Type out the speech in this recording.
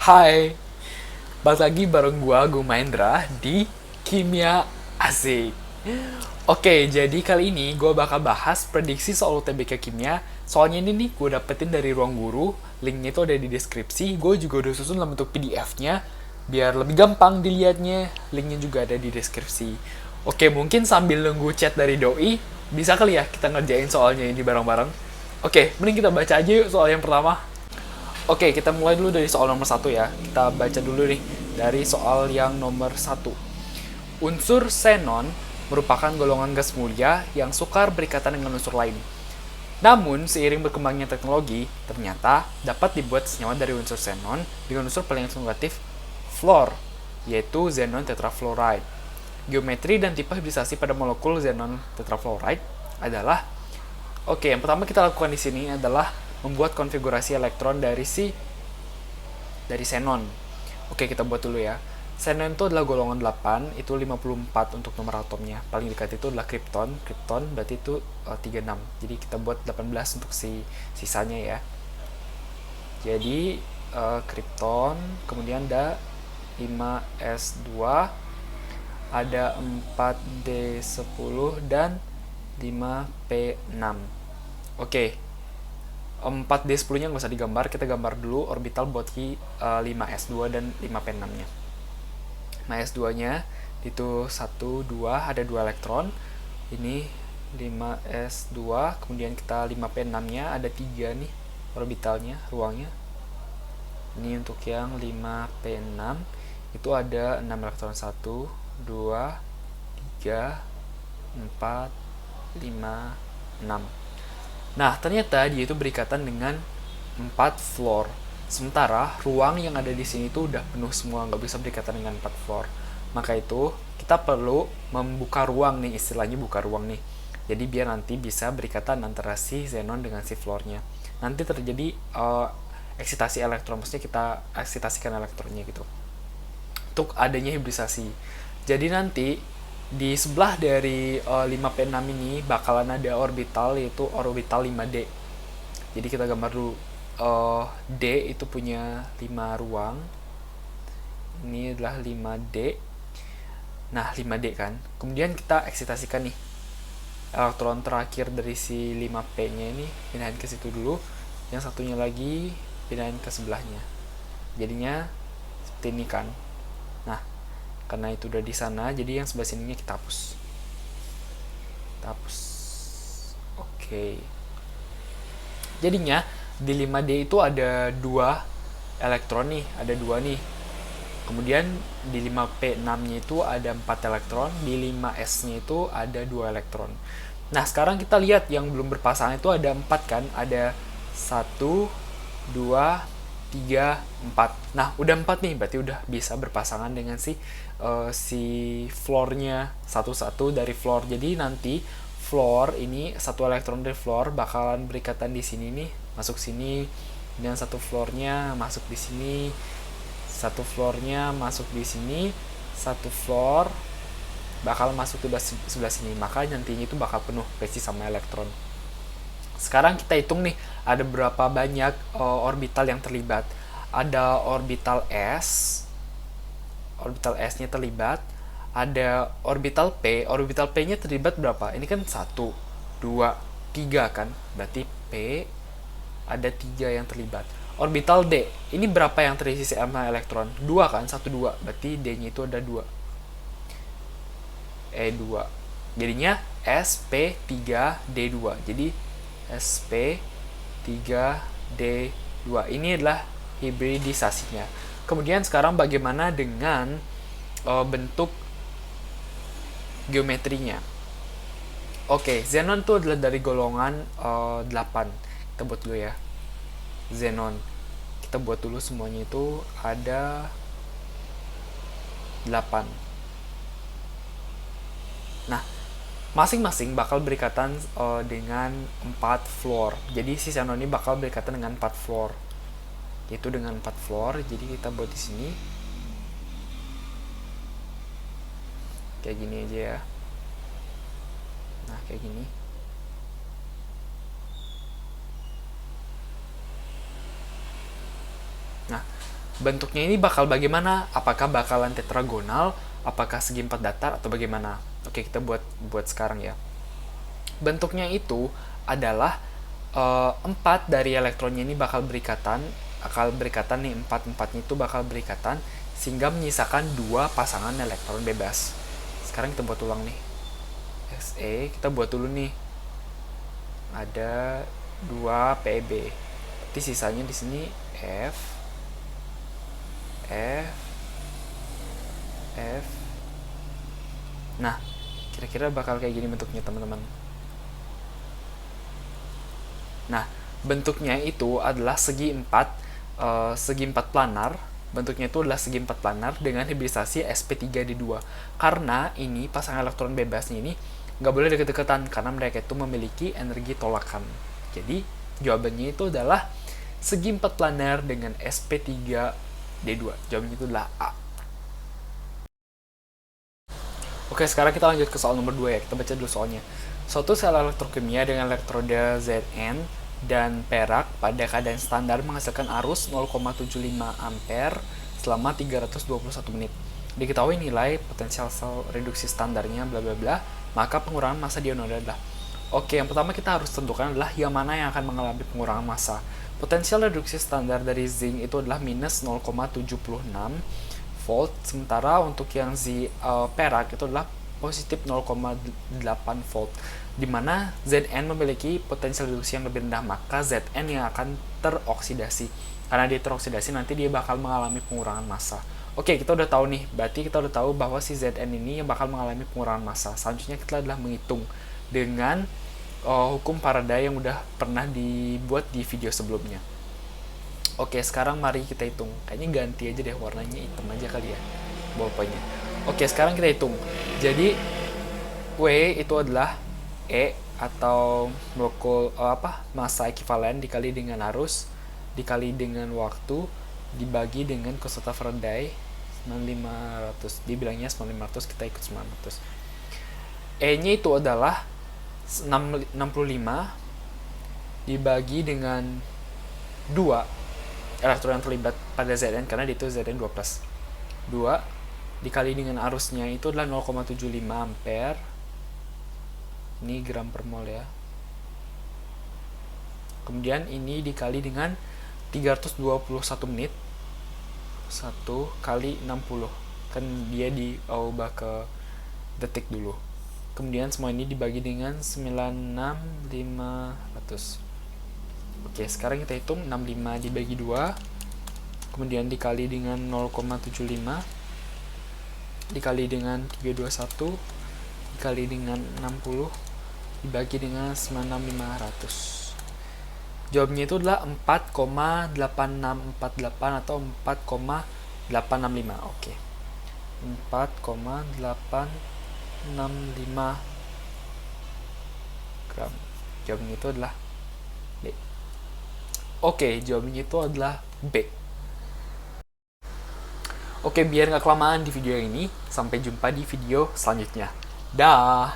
Hai, balik lagi bareng gua Mahendra di Kimia Asik. Oke, jadi kali ini gua bakal bahas prediksi soal UTBK Kimia. Soalnya ini nih gue dapetin dari ruang guru, linknya itu ada di deskripsi. Gue juga udah susun dalam bentuk PDF-nya, biar lebih gampang dilihatnya. Linknya juga ada di deskripsi. Oke, mungkin sambil nunggu chat dari Doi, bisa kali ya kita ngerjain soalnya ini bareng-bareng. Oke, mending kita baca aja yuk soal yang pertama. Oke, kita mulai dulu dari soal nomor satu ya. Kita baca dulu nih dari soal yang nomor satu. Unsur xenon merupakan golongan gas mulia yang sukar berikatan dengan unsur lain. Namun, seiring berkembangnya teknologi, ternyata dapat dibuat senyawa dari unsur xenon dengan unsur paling negatif fluor, yaitu xenon tetrafluoride. Geometri dan tipe hibridisasi pada molekul xenon tetrafluoride adalah yang pertama kita lakukan di sini adalah membuat konfigurasi elektron dari xenon. Oke, kita buat dulu ya. Xenon itu adalah golongan 8, itu 54 untuk nomor atomnya. Paling dekat itu adalah kripton. Kripton berarti itu 36. Jadi kita buat 18 untuk sisanya ya. Jadi kripton, kemudian ada 5s2, ada 4d10 dan 5p6. Oke. 4D10 nya nggak usah digambar, kita gambar dulu orbital buat 5s2 dan 5p6 nya. 5s2 nya itu 1, 2, ada 2 elektron. Ini 5s2, kemudian kita 5p6 nya ada 3 nih orbitalnya, ruangnya. Ini untuk yang 5p6 itu ada 6 elektron, 1, 2, 3, 4, 5, 6. Nah, ternyata dia itu berikatan dengan 4 fluor. Sementara ruang yang ada di sini itu udah penuh semua, nggak bisa berikatan dengan 4 fluor. Maka itu kita perlu membuka ruang nih, istilahnya buka ruang nih. Jadi biar nanti bisa berikatan antara si xenon dengan si fluornya. Nanti terjadi eksitasi elektron, maksudnya kita eksitasikan elektronnya gitu. Untuk adanya hibridisasi. Jadi nanti di sebelah dari 5p6 ini bakalan ada orbital, yaitu orbital 5D. Jadi kita gambar dulu. D itu punya 5 ruang. Ini adalah 5D. Nah, 5D kan. Kemudian kita eksitasikan nih elektron terakhir dari si 5p-nya ini, pindahin ke situ dulu. Yang satunya lagi pindahin ke sebelahnya. Jadinya seperti ini kan. Nah, karena itu udah di sana, jadi yang sebelah sininya kita hapus. Oke. Jadinya di 5D itu ada 2 elektron nih, ada 2 nih. Kemudian di 5p6-nya itu ada 4 elektron, di 5s-nya itu ada 2 elektron. Nah, sekarang kita lihat yang belum berpasangan itu ada 4 kan? Ada 1, 2, 3, 4. Nah, udah 4 nih, berarti udah bisa berpasangan dengan si fluornya, satu-satu dari fluor. Jadi nanti fluor ini, satu elektron dari fluor bakalan berikatan di sini nih, masuk sini, dan satu fluornya masuk di sini, satu fluornya masuk di sini, satu fluor bakal masuk ke sebelah sini, maka nantinya itu bakal penuh berisi sama elektron. Sekarang kita hitung nih, ada berapa banyak orbital yang terlibat. Ada orbital S-nya terlibat. Ada orbital P-nya terlibat berapa? Ini kan 1, 2, 3 kan? Berarti P ada 3 yang terlibat. Orbital D, ini berapa yang terisi sama elektron? 2 kan? 1, 2. Berarti D-nya itu ada 2. E2. Jadinya SP3D2. Jadi SP3D2 ini adalah hibridisasinya. Kemudian sekarang bagaimana dengan bentuk geometrinya? Oke, xenon itu adalah dari golongan 8. Kita buat dulu ya. Xenon. Kita buat dulu semuanya itu ada 8. Nah, masing-masing bakal berikatan dengan 4 fluor. Jadi si xenon ini bakal berikatan dengan 4 fluor. Yaitu dengan 4 fluor. Jadi kita buat di sini. Kayak gini aja ya. Nah, kayak gini. Nah, bentuknya ini bakal bagaimana? Apakah bakalan tetragonal, apakah segi 4 datar, atau bagaimana? Oke, kita buat sekarang ya. Bentuknya itu adalah 4 dari elektronnya ini bakal berikatan nih, 4-4-nya itu bakal berikatan sehingga menyisakan 2 pasangan elektron bebas. Sekarang kita buat ulang nih. Se kita buat dulu nih. Ada 2 Pb. Berarti sisanya di sini F F F. Nah, kira-kira bakal kayak gini bentuknya, teman-teman. Nah, bentuknya itu adalah segi 4 planar. Bentuknya itu adalah segi 4 planar dengan hibridisasi sp3d2. Karena ini pasangan elektron bebasnya ini nggak boleh deket-deketan karena mereka itu memiliki energi tolakan. Jadi, jawabannya itu adalah segi 4 planar dengan sp3d2. Jawabannya itu adalah A. Oke, sekarang kita lanjut ke soal nomor 2 ya. Kita baca dulu soalnya. Suatu sel elektrokimia dengan elektroda Zn dan perak pada keadaan standar menghasilkan arus 0,75 ampere selama 321 menit. Diketahui nilai potensial sel reduksi standarnya bla bla bla, maka pengurangan massa dionoda adalah. Oke, yang pertama kita harus tentukan adalah yang mana yang akan mengalami pengurangan massa. Potensial reduksi standar dari zinc itu adalah minus 0,76 volt, sementara untuk yang perak itu adalah positif 0,8 volt, di mana Zn memiliki potensial reduksi yang lebih rendah, maka Zn yang akan teroksidasi. Karena dia teroksidasi, nanti dia bakal mengalami pengurangan massa. Oke, kita udah tahu nih, berarti kita udah tahu bahwa si Zn ini yang bakal mengalami pengurangan massa. Selanjutnya kita adalah menghitung dengan hukum Faraday yang udah pernah dibuat di video sebelumnya. Oke, sekarang mari kita hitung. Kayaknya ganti aja deh warnanya, hitam aja kali ya bolpennya. Oke, sekarang kita hitung. Jadi W itu adalah E atau molekul massa ekivalen dikali dengan arus dikali dengan waktu dibagi dengan konstanta Faraday 9500. Dibilangnya 9500, kita ikut 900. E-nya itu adalah 65 dibagi dengan 2 elektron yang terlibat pada Zn, karena itu Zn 2+. 2 dikali dengan arusnya itu adalah 0,75 ampere. Ini gram per mol ya. Kemudian ini dikali dengan 321 menit. 1 kali 60. Kan dia diubah ke detik dulu. Kemudian semua ini dibagi dengan 96500. Oke, sekarang kita hitung 65 dibagi 2, kemudian dikali dengan 0,75, dikali dengan 321, dikali dengan 60, dibagi dengan 96500. Jawabnya itu adalah 4,8648 atau 4,865. Oke. 4,865 gram. Jawabnya itu adalah B. Oke, jawabannya itu adalah B. Oke, biar nggak kelamaan di video ini, sampai jumpa di video selanjutnya. Dah.